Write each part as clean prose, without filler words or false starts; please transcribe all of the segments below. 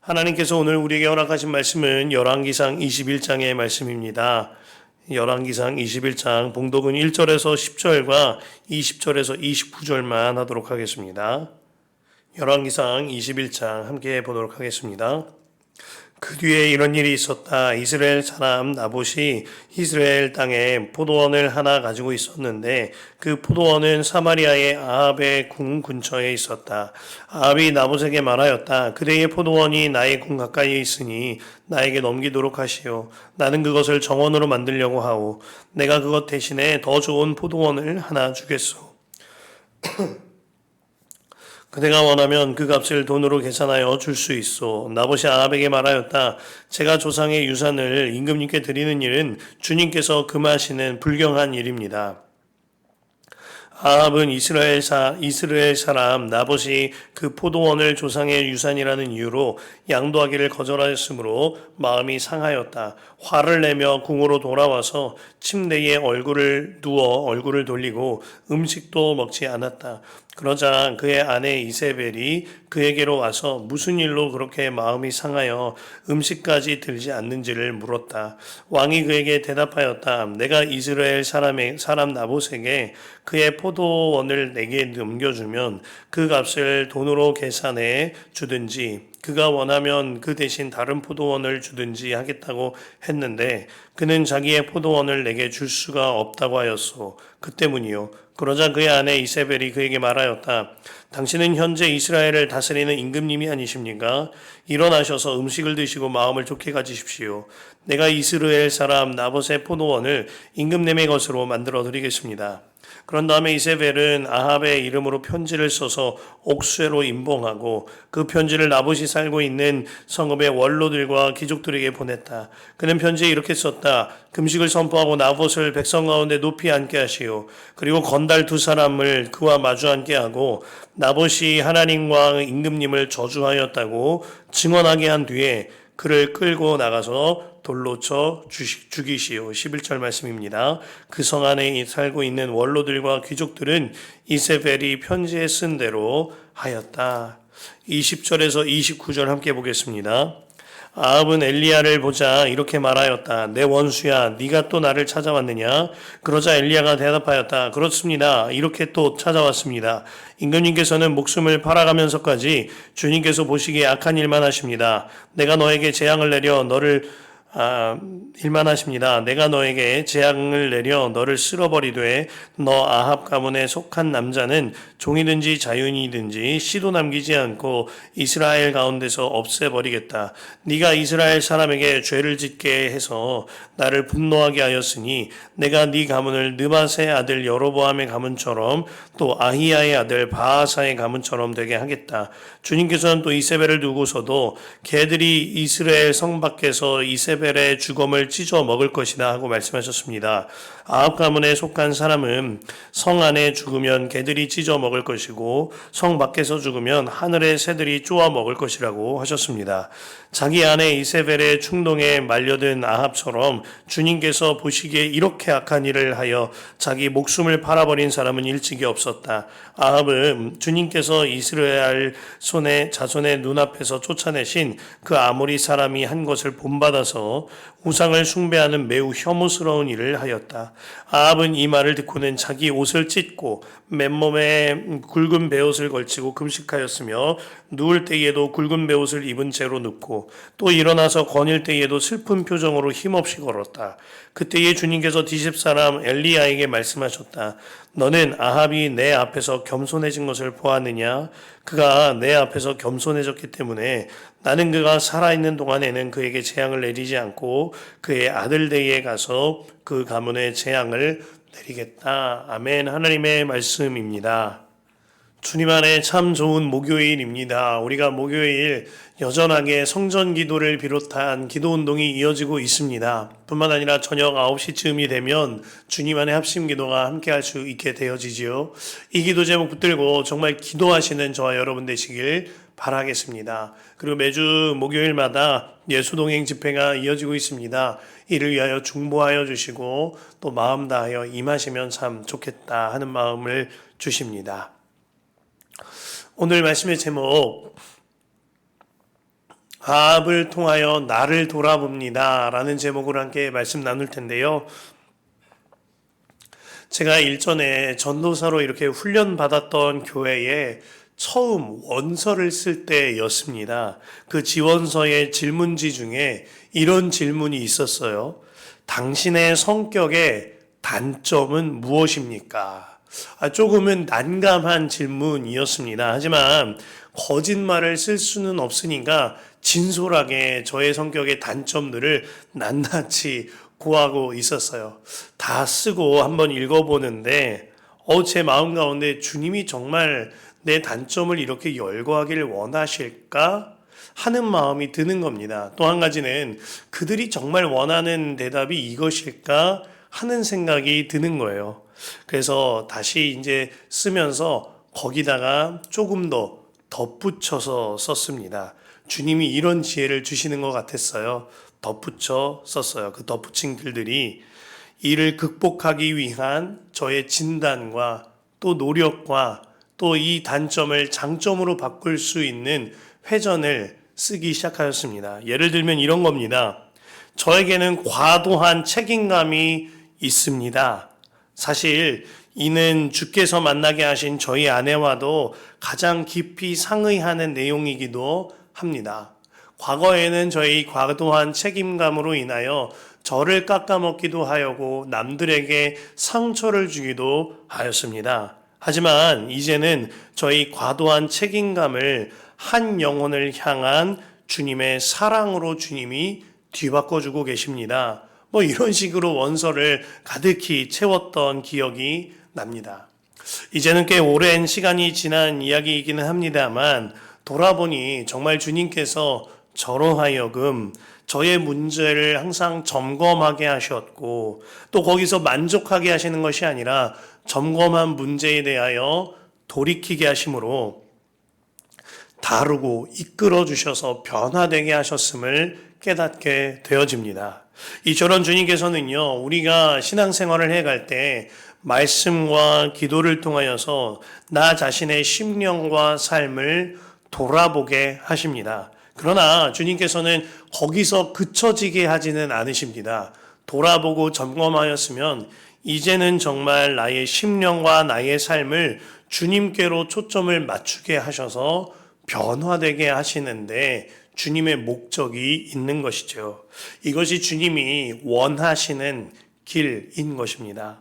하나님께서 오늘 우리에게 허락하신 말씀은 열왕기상 21장의 말씀입니다. 열왕기상 21장 봉독은 1절에서 10절과 20절에서 29절만 하도록 하겠습니다. 열왕기상 21장 함께 보도록 하겠습니다. 그 뒤에 이런 일이 있었다. 이스라엘 사람 나봇이 이스라엘 땅에 포도원을 하나 가지고 있었는데 그 포도원은 사마리아의 아합의 궁 근처에 있었다. 아합이 나봇에게 말하였다. 그대의 포도원이 나의 궁 가까이에 있으니 나에게 넘기도록 하시오. 나는 그것을 정원으로 만들려고 하오. 내가 그것 대신에 더 좋은 포도원을 하나 주겠소. 그대가 원하면 그 값을 돈으로 계산하여 줄 수 있어. 나봇이 아합에게 말하였다. 제가 조상의 유산을 임금님께 드리는 일은 주님께서 금하시는 불경한 일입니다. 아합은 이스라엘 사람 나봇이 그 포도원을 조상의 유산이라는 이유로 양도하기를 거절하였으므로 마음이 상하였다. 화를 내며 궁으로 돌아와서 침대에 누워 얼굴을 돌리고 음식도 먹지 않았다. 그러자 그의 아내 이세벨이 그에게로 와서 무슨 일로 그렇게 마음이 상하여 음식까지 들지 않는지를 물었다. 왕이 그에게 대답하였다. 내가 이스라엘 사람 나봇에게 그의 포도원을 내게 넘겨주면 그 값을 돈으로 계산해 주든지 그가 원하면 그 대신 다른 포도원을 주든지 하겠다고 했는데 그는 자기의 포도원을 내게 줄 수가 없다고 하였소. 그 때문이요. 그러자 그의 아내 이세벨이 그에게 말하였다. 당신은 현재 이스라엘을 다스리는 임금님이 아니십니까? 일어나셔서 음식을 드시고 마음을 좋게 가지십시오. 내가 이스라엘 사람 나봇의 포도원을 임금님의 것으로 만들어 드리겠습니다. 그런 다음에 이세벨은 아합의 이름으로 편지를 써서 옥수에로 임봉하고 그 편지를 나봇이 살고 있는 성읍의 원로들과 귀족들에게 보냈다. 그는 편지에 이렇게 썼다. 금식을 선포하고 나봇을 백성 가운데 높이 앉게 하시오. 그리고 건달 두 사람을 그와 마주 앉게 하고 나봇이 하나님과 임금님을 저주하였다고 증언하게 한 뒤에 그를 끌고 나가서 돌로 쳐 죽이시오. 11절 말씀입니다. 그 성 안에 살고 있는 원로들과 귀족들은 이세벨이 편지에 쓴 대로 하였다. 20절에서 29절 함께 보겠습니다. 아합은 엘리야를 보자 이렇게 말하였다. 내 원수야, 네가 또 나를 찾아왔느냐? 그러자 엘리야가 대답하였다. 그렇습니다. 이렇게 또 찾아왔습니다. 임금님께서는 목숨을 팔아가면서까지 주님께서 보시기에 악한 일만 하십니다. 내가 너에게 재앙을 내려 일만 하십니다. 내가 너에게 재앙을 내려 너를 쓸어버리되 너 아합 가문에 속한 남자는 종이든지 자유인이든지 씨도 남기지 않고 이스라엘 가운데서 없애버리겠다. 네가 이스라엘 사람에게 죄를 짓게 해서 나를 분노하게 하였으니 내가 네 가문을 느밧의 아들 여로보암의 가문처럼 또 아히야의 아들 바하사의 가문처럼 되게 하겠다. 주님께서는 또 이세벨을 두고서도 개들이 이스라엘 성 밖에서 이세벨의 주검을 찢어 먹을 것이다 하고 말씀하셨습니다. 아합 가문에 속한 사람은 성 안에 죽으면 개들이 찢어 먹을 것이고 성 밖에서 죽으면 하늘의 새들이 쪼아 먹을 것이라고 하셨습니다. 자기 아내 이세벨의 충동에 말려든 아합처럼 주님께서 보시기에 이렇게 악한 일을 하여 자기 목숨을 팔아버린 사람은 일찍이 없었다. 아합은 주님께서 이스라엘 자손의 눈앞에서 쫓아내신 그 아모리 사람이 한 것을 본받아서 우상을 숭배하는 매우 혐오스러운 일을 하였다. 아합은 이 말을 듣고는 자기 옷을 찢고 맨몸에 굵은 베옷을 걸치고 금식하였으며 누울 때에도 굵은 베옷을 입은 채로 눕고 또 일어나서 거닐 때에도 슬픈 표정으로 힘없이 걸었다. 그때에 주님께서 디십 사람 엘리야에게 말씀하셨다. 너는 아합이 내 앞에서 겸손해진 것을 보았느냐? 그가 내 앞에서 겸손해졌기 때문에 나는 그가 살아있는 동안에는 그에게 재앙을 내리지 않고 그의 아들들에게 가서 그 가문에 재앙을 내리겠다. 아멘. 하나님의 말씀입니다. 주님 안에 참 좋은 목요일입니다. 우리가 목요일 여전하게 성전 기도를 비롯한 기도 운동이 이어지고 있습니다. 뿐만 아니라 저녁 9시쯤이 되면 주님 안에 합심 기도가 함께 할 수 있게 되어지지요. 이 기도 제목 붙들고 정말 기도하시는 저와 여러분 되시길 바라겠습니다. 그리고 매주 목요일마다 예수동행 집회가 이어지고 있습니다. 이를 위하여 중보하여 주시고 또 마음 다하여 임하시면 참 좋겠다 하는 마음을 주십니다. 오늘 말씀의 제목 아합을 통하여 나를 돌아봅니다 라는 제목으로 함께 말씀 나눌 텐데요. 제가 일전에 전도사로 이렇게 훈련받았던 교회에 처음 원서를 쓸 때였습니다. 그 지원서의 질문지 중에 이런 질문이 있었어요. 당신의 성격의 단점은 무엇입니까? 조금은 난감한 질문이었습니다. 하지만 거짓말을 쓸 수는 없으니까 진솔하게 저의 성격의 단점들을 낱낱이 고하고 있었어요. 다 쓰고 한번 읽어보는데 제 마음 가운데 주님이 정말 내 단점을 이렇게 열거하기를 원하실까 하는 마음이 드는 겁니다. 또 한 가지는 그들이 정말 원하는 대답이 이것일까 하는 생각이 드는 거예요. 그래서 다시 이제 쓰면서 거기다가 조금 더 덧붙여서 썼습니다. 주님이 이런 지혜를 주시는 것 같았어요. 덧붙여 썼어요. 그 덧붙인 글들이 이를 극복하기 위한 저의 진단과 또 노력과 또 이 단점을 장점으로 바꿀 수 있는 회전을 쓰기 시작하였습니다. 예를 들면 이런 겁니다. 저에게는 과도한 책임감이 있습니다. 사실 이는 주께서 만나게 하신 저희 아내와도 가장 깊이 상의하는 내용이기도 합니다. 과거에는 저희 과도한 책임감으로 인하여 저를 깎아먹기도 하였고 남들에게 상처를 주기도 하였습니다. 하지만 이제는 저희 과도한 책임감을 한 영혼을 향한 주님의 사랑으로 주님이 뒤바꿔주고 계십니다. 이런 식으로 원서를 가득히 채웠던 기억이 납니다. 이제는 꽤 오랜 시간이 지난 이야기이기는 합니다만 돌아보니 정말 주님께서 저로 하여금 저의 문제를 항상 점검하게 하셨고 또 거기서 만족하게 하시는 것이 아니라 점검한 문제에 대하여 돌이키게 하심으로 다루고 이끌어 주셔서 변화되게 하셨음을 깨닫게 되어집니다. 이처럼 주님께서는요, 우리가 신앙생활을 해갈 때 말씀과 기도를 통하여서 나 자신의 심령과 삶을 돌아보게 하십니다. 그러나 주님께서는 거기서 그쳐지게 하지는 않으십니다. 돌아보고 점검하였으면 이제는 정말 나의 심령과 나의 삶을 주님께로 초점을 맞추게 하셔서 변화되게 하시는데 주님의 목적이 있는 것이죠. 이것이 주님이 원하시는 길인 것입니다.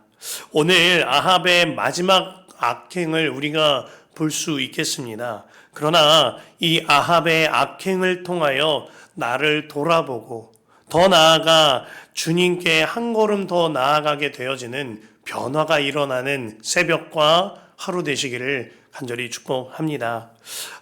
오늘 아합의 마지막 악행을 우리가 볼 수 있겠습니다. 그러나 이 아합의 악행을 통하여 나를 돌아보고 더 나아가 주님께 한 걸음 더 나아가게 되어지는 변화가 일어나는 새벽과 하루 되시기를 간절히 축복합니다.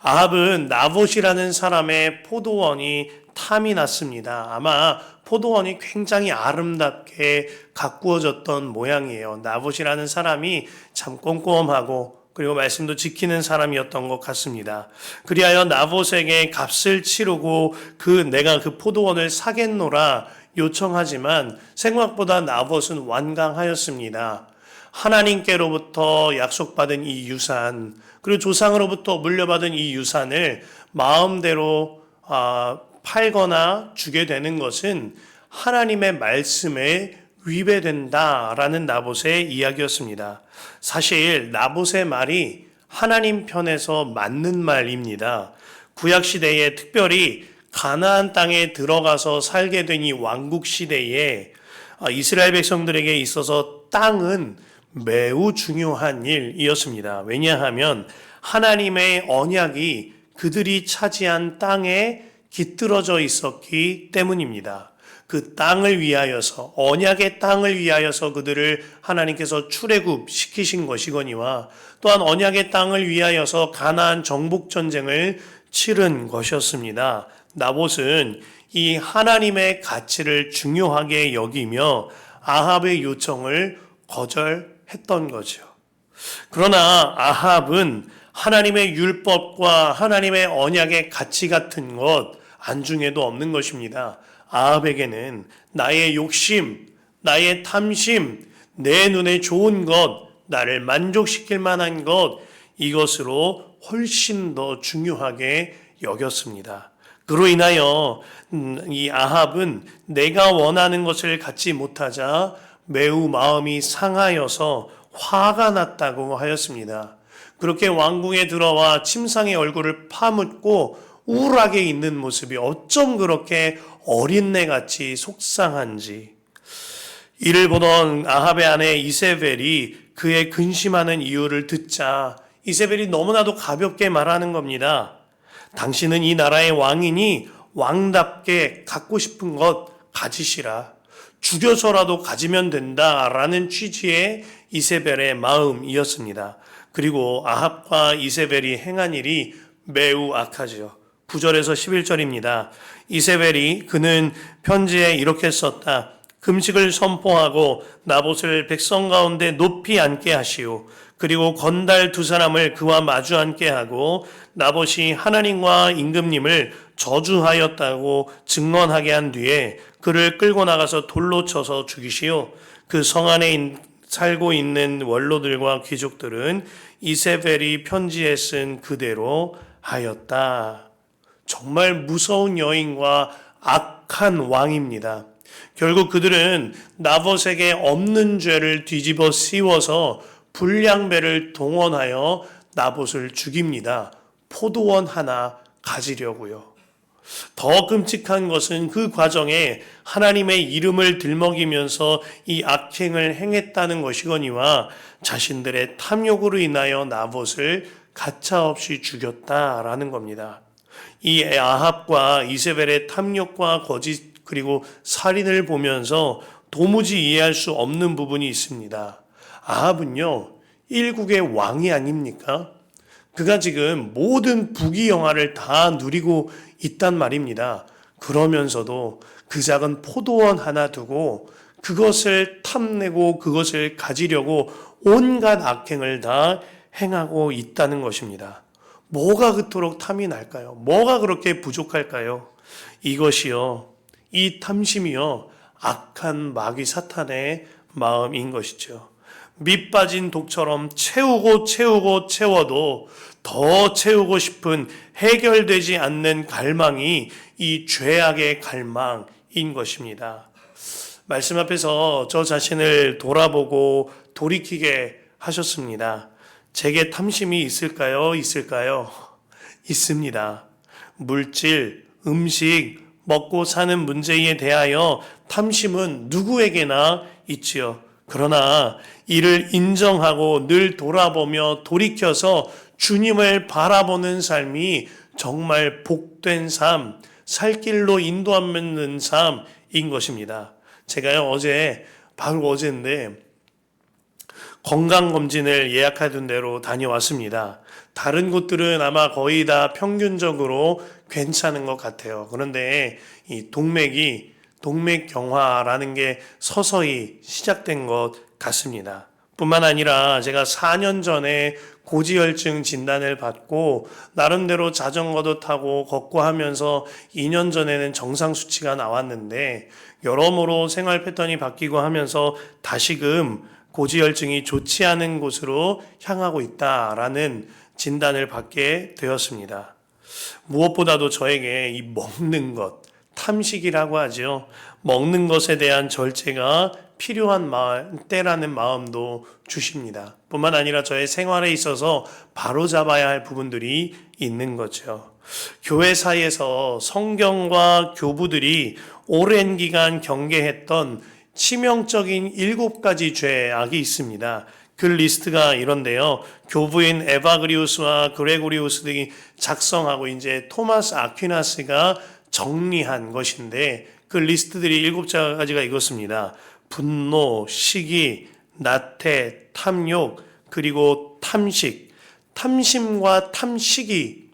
아합은 나봇이라는 사람의 포도원이 탐이 났습니다. 아마 포도원이 굉장히 아름답게 가꾸어졌던 모양이에요. 나봇이라는 사람이 참 꼼꼼하고 그리고 말씀도 지키는 사람이었던 것 같습니다. 그리하여 나봇에게 값을 치르고 내가 그 포도원을 사겠노라 요청하지만 생각보다 나봇은 완강하였습니다. 하나님께로부터 약속받은 이 유산, 그리고 조상으로부터 물려받은 이 유산을 마음대로 팔거나 주게 되는 것은 하나님의 말씀에 위배된다라는 나봇의 이야기였습니다. 사실 나봇의 말이 하나님 편에서 맞는 말입니다. 구약시대에 특별히 가나안 땅에 들어가서 살게 된 이 왕국시대에 이스라엘 백성들에게 있어서 땅은 매우 중요한 일이었습니다. 왜냐하면 하나님의 언약이 그들이 차지한 땅에 깃들어져 있었기 때문입니다. 그 땅을 위하여서 언약의 땅을 위하여서 그들을 하나님께서 출애굽시키신 것이거니와 또한 언약의 땅을 위하여서 가나안 정복 전쟁을 치른 것이었습니다. 나봇은 이 하나님의 가치를 중요하게 여기며 아합의 요청을 거절했던 거죠. 그러나 아합은 하나님의 율법과 하나님의 언약의 가치 같은 것 안중에도 없는 것입니다. 아합에게는 나의 욕심, 나의 탐심, 내 눈에 좋은 것, 나를 만족시킬 만한 것, 이것으로 훨씬 더 중요하게 여겼습니다. 그로 인하여 이 아합은 내가 원하는 것을 갖지 못하자 매우 마음이 상하여서 화가 났다고 하였습니다. 그렇게 왕궁에 들어와 침상의 얼굴을 파묻고 우울하게 있는 모습이 어쩜 그렇게 어린애같이 속상한지. 이를 보던 아합의 아내 이세벨이 그의 근심하는 이유를 듣자 이세벨이 너무나도 가볍게 말하는 겁니다. 당신은 이 나라의 왕이니 왕답게 갖고 싶은 것 가지시라. 죽여서라도 가지면 된다라는 취지의 이세벨의 마음이었습니다. 그리고 아합과 이세벨이 행한 일이 매우 악하죠. 9절에서 11절입니다. 이세벨이 그는 편지에 이렇게 썼다. 금식을 선포하고 나봇을 백성 가운데 높이 앉게 하시오. 그리고 건달 두 사람을 그와 마주 앉게 하고 나봇이 하나님과 임금님을 저주하였다고 증언하게 한 뒤에 그를 끌고 나가서 돌로 쳐서 죽이시오. 그 성 안에 살고 있는 원로들과 귀족들은 이세벨이 편지에 쓴 그대로 하였다. 정말 무서운 여인과 악한 왕입니다. 결국 그들은 나봇에게 없는 죄를 뒤집어 씌워서 불량배를 동원하여 나봇을 죽입니다. 포도원 하나 가지려고요. 더 끔찍한 것은 그 과정에 하나님의 이름을 들먹이면서 이 악행을 행했다는 것이거니와 자신들의 탐욕으로 인하여 나봇을 가차없이 죽였다라는 겁니다. 이 아합과 이세벨의 탐욕과 거짓 그리고 살인을 보면서 도무지 이해할 수 없는 부분이 있습니다. 아합은요, 일국의 왕이 아닙니까? 그가 지금 모든 부귀영화를 다 누리고 있단 말입니다. 그러면서도 그 작은 포도원 하나 두고 그것을 탐내고 그것을 가지려고 온갖 악행을 다 행하고 있다는 것입니다. 뭐가 그토록 탐이 날까요? 뭐가 그렇게 부족할까요? 이것이요, 이 탐심이요, 악한 마귀 사탄의 마음인 것이죠. 밑 빠진 독처럼 채워도 더 채우고 싶은 해결되지 않는 갈망이 이 죄악의 갈망인 것입니다. 말씀 앞에서 저 자신을 돌아보고 돌이키게 하셨습니다. 제게 탐심이 있을까요? 있습니다. 물질, 음식, 먹고 사는 문제에 대하여 탐심은 누구에게나 있지요. 그러나 이를 인정하고 늘 돌아보며 돌이켜서 주님을 바라보는 삶이 정말 복된 삶, 살 길로 인도하는 삶인 것입니다. 제가요, 바로 어제인데 건강검진을 예약하던 대로 다녀왔습니다. 다른 곳들은 아마 거의 다 평균적으로 괜찮은 것 같아요. 그런데 이 동맥경화라는 게 서서히 시작된 것 같습니다. 뿐만 아니라 제가 4년 전에 고지혈증 진단을 받고 나름대로 자전거도 타고 걷고 하면서 2년 전에는 정상 수치가 나왔는데 여러모로 생활 패턴이 바뀌고 하면서 다시금 고지혈증이 좋지 않은 곳으로 향하고 있다라는 진단을 받게 되었습니다. 무엇보다도 저에게 이 먹는 것, 탐식이라고 하죠. 먹는 것에 대한 절제가 필요한 때라는 마음도 주십니다. 뿐만 아니라 저의 생활에 있어서 바로잡아야 할 부분들이 있는 거죠. 교회 사이에서 성경과 교부들이 오랜 기간 경계했던 치명적인 7가지 죄악이 있습니다. 그 리스트가 이런데요. 교부인 에바그리우스와 그레고리우스 등이 작성하고 이제 토마스 아퀴나스가 정리한 것인데 그 리스트들이 7가지가 이것입니다. 분노, 시기, 나태, 탐욕, 그리고 탐식. 탐심과 탐식이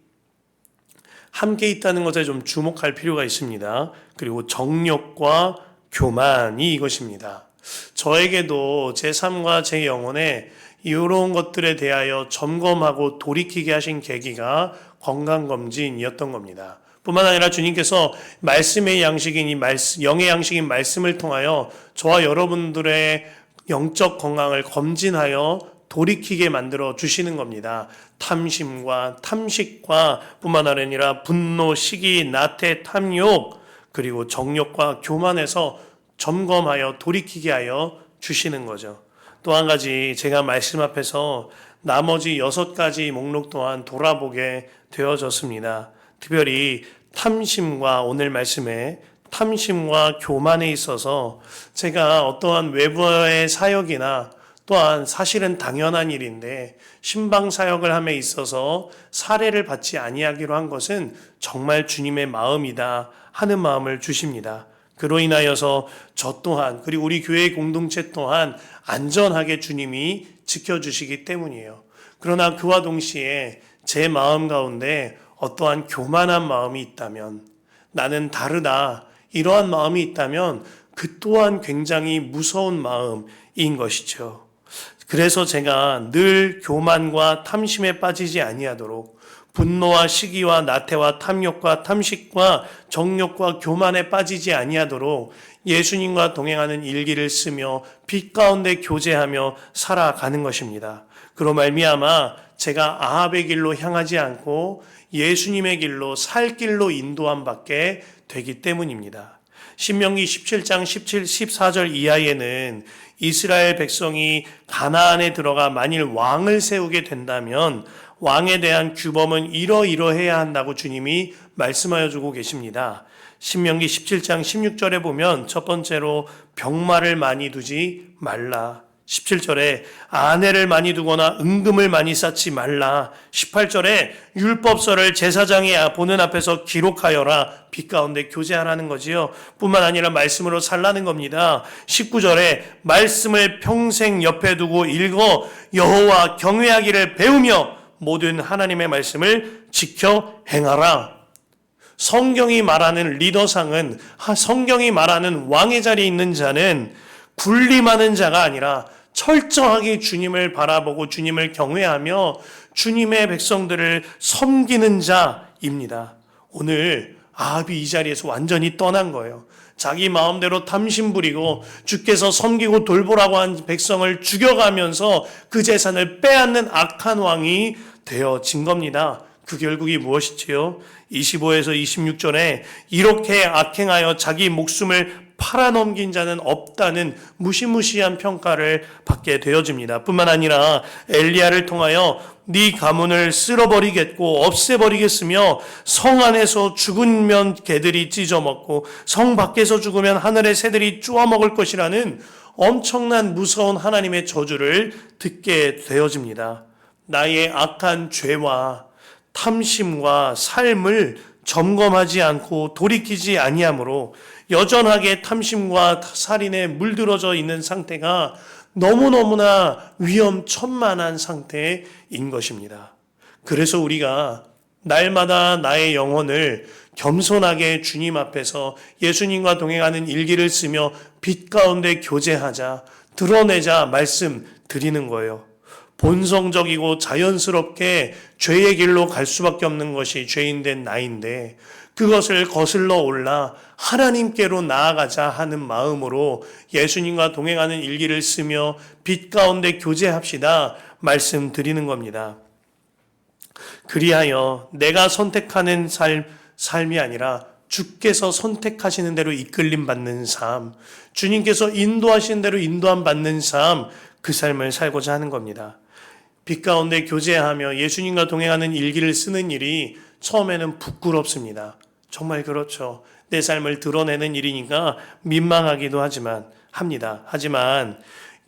함께 있다는 것에 좀 주목할 필요가 있습니다. 그리고 정욕과 교만이 이것입니다. 저에게도 제 삶과 제 영혼에 이런 것들에 대하여 점검하고 돌이키게 하신 계기가 건강검진이었던 겁니다. 뿐만 아니라 주님께서 말씀의 양식인 영의 양식인 말씀을 통하여 저와 여러분들의 영적 건강을 검진하여 돌이키게 만들어 주시는 겁니다. 탐심과 탐식과 뿐만 아니라 분노, 시기, 나태, 탐욕, 그리고 정욕과 교만에서 점검하여 돌이키게 하여 주시는 거죠. 또 한 가지 제가 말씀 앞에서 나머지 6가지 목록 또한 돌아보게 되어졌습니다. 특별히 탐심과 오늘 말씀에 탐심과 교만에 있어서 제가 어떠한 외부의 사역이나 또한 사실은 당연한 일인데 신방 사역을 함에 있어서 사례를 받지 아니하기로 한 것은 정말 주님의 마음이다 하는 마음을 주십니다. 그로 인하여서 저 또한 그리고 우리 교회 공동체 또한 안전하게 주님이 지켜주시기 때문이에요. 그러나 그와 동시에 제 마음 가운데 어떠한 교만한 마음이 있다면, 나는 다르다 이러한 마음이 있다면 그 또한 굉장히 무서운 마음인 것이죠. 그래서 제가 늘 교만과 탐심에 빠지지 아니하도록 분노와 시기와 나태와 탐욕과 탐식과 정욕과 교만에 빠지지 아니하도록 예수님과 동행하는 일기를 쓰며 빛 가운데 교제하며 살아가는 것입니다. 그로 말미암아 제가 아합의 길로 향하지 않고 예수님의 길로 살 길로 인도함 받게 되기 때문입니다. 신명기 17장 17, 14절 이하에는 이스라엘 백성이 가나안에 들어가 만일 왕을 세우게 된다면 왕에 대한 규범은 이러이러해야 한다고 주님이 말씀하여 주고 계십니다. 신명기 17장 16절에 보면 첫 번째로 병마를 많이 두지 말라. 17절에 아내를 많이 두거나 은금을 많이 쌓지 말라. 18절에 율법서를 제사장이 보는 앞에서 기록하여라. 빛 가운데 교제하라는 거지요. 뿐만 아니라 말씀으로 살라는 겁니다. 19절에 말씀을 평생 옆에 두고 읽어 여호와 경외하기를 배우며 모든 하나님의 말씀을 지켜 행하라. 성경이 말하는 리더상은, 성경이 말하는 왕의 자리에 있는 자는 군림하는 자가 아니라 철저하게 주님을 바라보고 주님을 경외하며 주님의 백성들을 섬기는 자입니다. 오늘 아합이 이 자리에서 완전히 떠난 거예요. 자기 마음대로 탐심 부리고 주께서 섬기고 돌보라고 한 백성을 죽여가면서 그 재산을 빼앗는 악한 왕이 되어진 겁니다. 그 결국이 무엇이지요? 25에서 26절에 이렇게 악행하여 자기 목숨을 팔아넘긴 자는 없다는 무시무시한 평가를 받게 되어집니다. 뿐만 아니라 엘리야를 통하여 네 가문을 쓸어버리겠고 없애버리겠으며 성 안에서 죽으면 개들이 찢어먹고 성 밖에서 죽으면 하늘의 새들이 쪼아먹을 것이라는 엄청난 무서운 하나님의 저주를 듣게 되어집니다. 나의 악한 죄와 탐심과 삶을 점검하지 않고 돌이키지 아니하므로 여전하게 탐심과 살인에 물들어져 있는 상태가 너무너무나 위험천만한 상태인 것입니다. 그래서 우리가 날마다 나의 영혼을 겸손하게 주님 앞에서 예수님과 동행하는 일기를 쓰며 빛 가운데 교제하자, 드러내자 말씀 드리는 거예요. 본성적이고 자연스럽게 죄의 길로 갈 수밖에 없는 것이 죄인된 나인데 그것을 거슬러 올라 하나님께로 나아가자 하는 마음으로 예수님과 동행하는 일기를 쓰며 빛 가운데 교제합시다 말씀드리는 겁니다. 그리하여 내가 선택하는 삶이 아니라 주께서 선택하시는 대로 이끌림 받는 삶, 주님께서 인도하시는 대로 인도함 받는 삶, 그 삶을 살고자 하는 겁니다. 빛 가운데 교제하며 예수님과 동행하는 일기를 쓰는 일이 처음에는 부끄럽습니다. 정말 그렇죠. 내 삶을 드러내는 일이니까 민망하기도 합니다. 하지만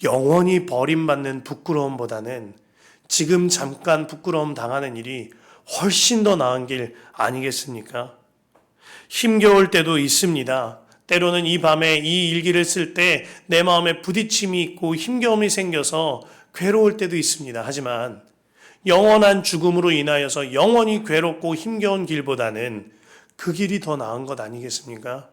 영원히 버림받는 부끄러움보다는 지금 잠깐 부끄러움 당하는 일이 훨씬 더 나은 길 아니겠습니까? 힘겨울 때도 있습니다. 때로는 이 밤에 이 일기를 쓸 때 내 마음에 부딪힘이 있고 힘겨움이 생겨서 괴로울 때도 있습니다. 하지만 영원한 죽음으로 인하여서 영원히 괴롭고 힘겨운 길보다는 그 길이 더 나은 것 아니겠습니까?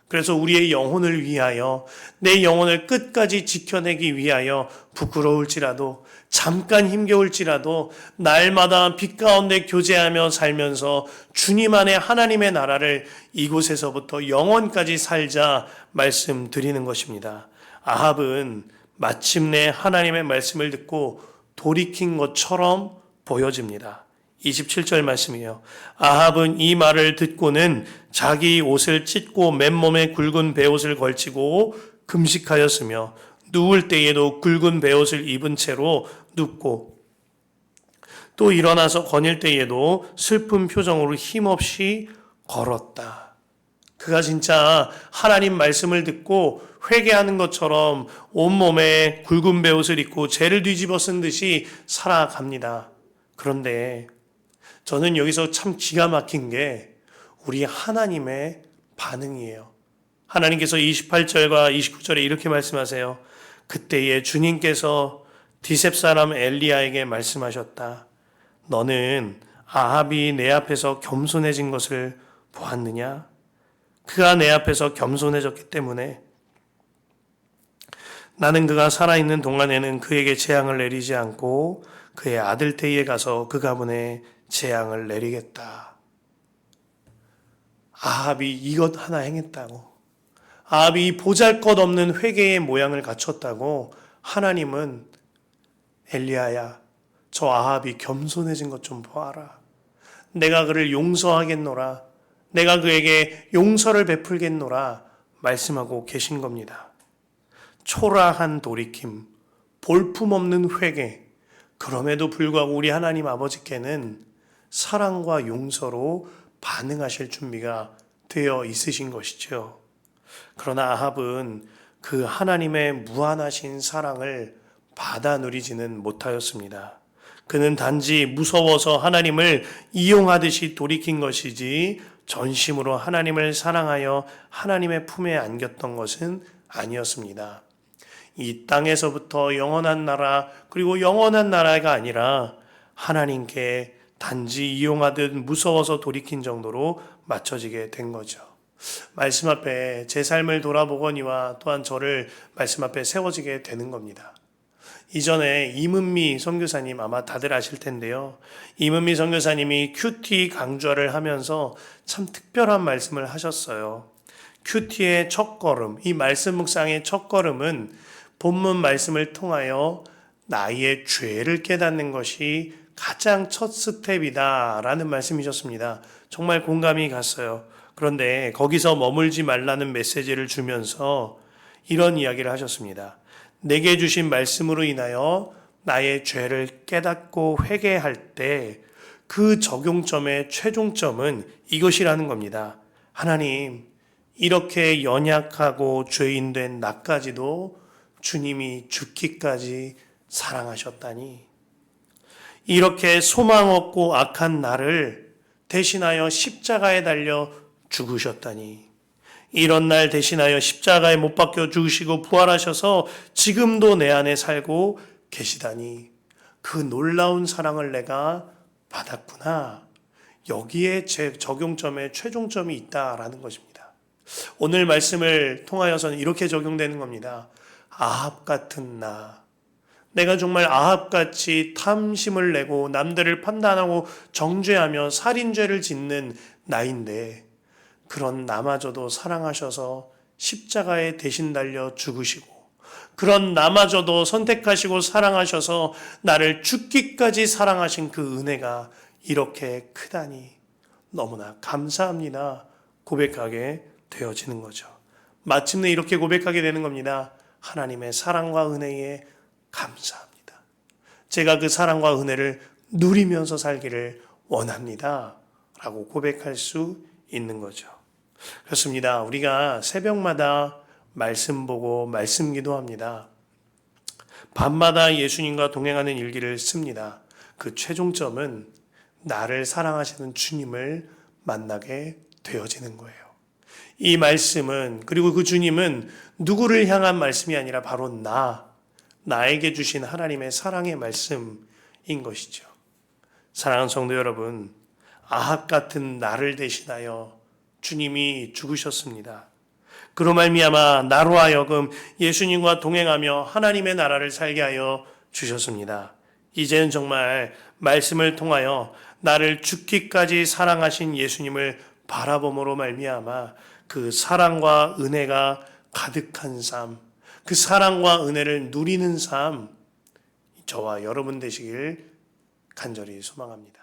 그래서 우리의 영혼을 위하여 내 영혼을 끝까지 지켜내기 위하여 부끄러울지라도 잠깐 힘겨울지라도 날마다 빛 가운데 교제하며 살면서 주님 안에 하나님의 나라를 이곳에서부터 영원까지 살자 말씀드리는 것입니다. 아합은 마침내 하나님의 말씀을 듣고 돌이킨 것처럼 보여집니다. 27절 말씀이에요. 아합은 이 말을 듣고는 자기 옷을 찢고 맨몸에 굵은 베옷을 걸치고 금식하였으며 누울 때에도 굵은 베옷을 입은 채로 눕고 또 일어나서 거닐 때에도 슬픈 표정으로 힘없이 걸었다. 그가 진짜 하나님 말씀을 듣고 회개하는 것처럼 온몸에 굵은 베옷을 입고 죄를 뒤집어 쓴 듯이 살아갑니다. 그런데 저는 여기서 참 기가 막힌 게 우리 하나님의 반응이에요. 하나님께서 28절과 29절에 이렇게 말씀하세요. 그때에 주님께서 디셉 사람 엘리야에게 말씀하셨다. 너는 아합이 내 앞에서 겸손해진 것을 보았느냐? 그가 내 앞에서 겸손해졌기 때문에 나는 그가 살아있는 동안에는 그에게 재앙을 내리지 않고 그의 아들 때에 가서 그 가문에 재앙을 내리겠다. 아합이 이것 하나 행했다고, 아합이 보잘것없는 회개의 모양을 갖췄다고 하나님은 엘리야야, 저 아합이 겸손해진 것 좀 보아라. 내가 그를 용서하겠노라. 내가 그에게 용서를 베풀겠노라 말씀하고 계신 겁니다. 초라한 돌이킴, 볼품없는 회개, 그럼에도 불구하고 우리 하나님 아버지께는 사랑과 용서로 반응하실 준비가 되어 있으신 것이죠. 그러나 아합은 그 하나님의 무한하신 사랑을 받아 누리지는 못하였습니다. 그는 단지 무서워서 하나님을 이용하듯이 돌이킨 것이지 전심으로 하나님을 사랑하여 하나님의 품에 안겼던 것은 아니었습니다. 이 땅에서부터 영원한 나라, 그리고 영원한 나라가 아니라 하나님께 단지 이용하듯 무서워서 돌이킨 정도로 맞춰지게 된 거죠. 말씀 앞에 제 삶을 돌아보거니와 또한 저를 말씀 앞에 세워지게 되는 겁니다. 이전에 임은미 선교사님 아마 다들 아실 텐데요. 임은미 선교사님이 큐티 강좌를 하면서 참 특별한 말씀을 하셨어요. 큐티의 첫걸음, 이 말씀 묵상의 첫걸음은 본문 말씀을 통하여 나의 죄를 깨닫는 것이 가장 첫 스텝이다라는 말씀이셨습니다. 정말 공감이 갔어요. 그런데 거기서 머물지 말라는 메시지를 주면서 이런 이야기를 하셨습니다. 내게 주신 말씀으로 인하여 나의 죄를 깨닫고 회개할 때 그 적용점의 최종점은 이것이라는 겁니다. 하나님, 이렇게 연약하고 죄인된 나까지도 주님이 죽기까지 사랑하셨다니, 이렇게 소망 없고 악한 나를 대신하여 십자가에 달려 죽으셨다니, 이런 날 대신하여 십자가에 못 박혀 죽으시고 부활하셔서 지금도 내 안에 살고 계시다니, 그 놀라운 사랑을 내가 받았구나. 여기에 제 적용점에 최종점이 있다라는 것입니다. 오늘 말씀을 통하여서는 이렇게 적용되는 겁니다. 아합 같은 나, 내가 정말 아합같이 탐심을 내고 남들을 판단하고 정죄하며 살인죄를 짓는 나인데 그런 나마저도 사랑하셔서 십자가에 대신 달려 죽으시고, 그런 나마저도 선택하시고 사랑하셔서 나를 죽기까지 사랑하신 그 은혜가 이렇게 크다니 너무나 감사합니다 고백하게 되어지는 거죠. 마침내 이렇게 고백하게 되는 겁니다. 하나님의 사랑과 은혜에 감사합니다. 제가 그 사랑과 은혜를 누리면서 살기를 원합니다 라고 고백할 수 있는 거죠. 그렇습니다. 우리가 새벽마다 말씀 보고 말씀 기도합니다. 밤마다 예수님과 동행하는 일기를 씁니다. 그 최종점은 나를 사랑하시는 주님을 만나게 되어지는 거예요. 이 말씀은, 그리고 그 주님은 누구를 향한 말씀이 아니라 바로 나에게 주신 하나님의 사랑의 말씀인 것이죠. 사랑하는 성도 여러분, 아합 같은 나를 대신하여 주님이 죽으셨습니다. 그로 말미암아 나로 하여금 예수님과 동행하며 하나님의 나라를 살게 하여 주셨습니다. 이제는 정말 말씀을 통하여 나를 죽기까지 사랑하신 예수님을 바라봄으로 말미암아 그 사랑과 은혜가 가득한 삶, 그 사랑과 은혜를 누리는 삶, 저와 여러분 되시길 간절히 소망합니다.